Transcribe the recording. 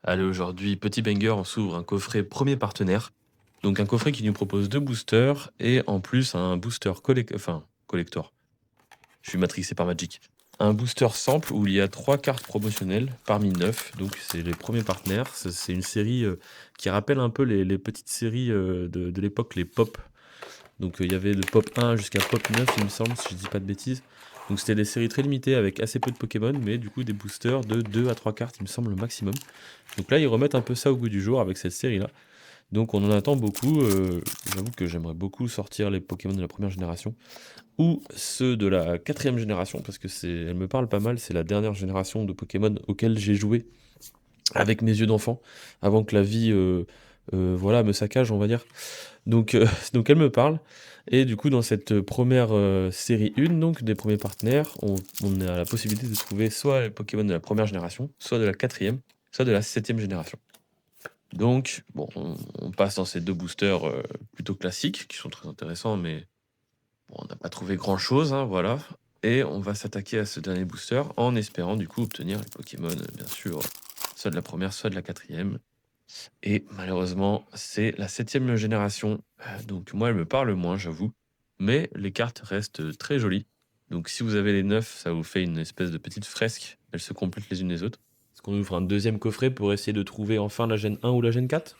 Allez, aujourd'hui, petit banger, on s'ouvre un coffret premier partenaire. Donc un coffret qui nous propose 2 boosters et en plus un booster collector. Je suis matrixé par Magic. Un booster sample où il y a 3 cartes promotionnelles parmi 9. Donc c'est les premiers partenaires. C'est une série qui rappelle un peu les petites séries de l'époque, les pop. Donc il y avait de pop 1 jusqu'à pop 9, il me semble, si je dis pas de bêtises. Donc c'était des séries très limitées avec assez peu de Pokémon, mais du coup des boosters de 2 à 3 cartes, il me semble, le maximum. Donc là, ils remettent un peu ça au goût du jour avec cette série-là. Donc on en attend beaucoup. J'avoue que j'aimerais beaucoup sortir les Pokémon de la première génération ou ceux de la quatrième génération parce que elle me parle pas mal. C'est la dernière génération de Pokémon auquel j'ai joué avec mes yeux d'enfant avant que la vie, voilà, me saccage, on va dire. Donc, donc elle me parle. Et du coup, dans cette première série 1, donc des premiers partenaires, on a la possibilité de trouver soit les Pokémon de la première génération, soit de la quatrième, soit de la septième génération. Donc, bon, on passe dans ces 2 boosters, plutôt classiques, qui sont très intéressants, mais bon, on n'a pas trouvé grand-chose, hein, voilà. Et on va s'attaquer à ce dernier booster en espérant du coup obtenir les Pokémon, bien sûr, soit de la première, soit de la quatrième. Et malheureusement, c'est la septième génération. Donc moi, elle me parle moins, j'avoue, mais les cartes restent très jolies. Donc si vous avez les 9, ça vous fait une espèce de petite fresque. Elles se complètent les unes les autres. Est-ce qu'on ouvre un deuxième coffret pour essayer de trouver enfin la Gen 1 ou la Gen 4?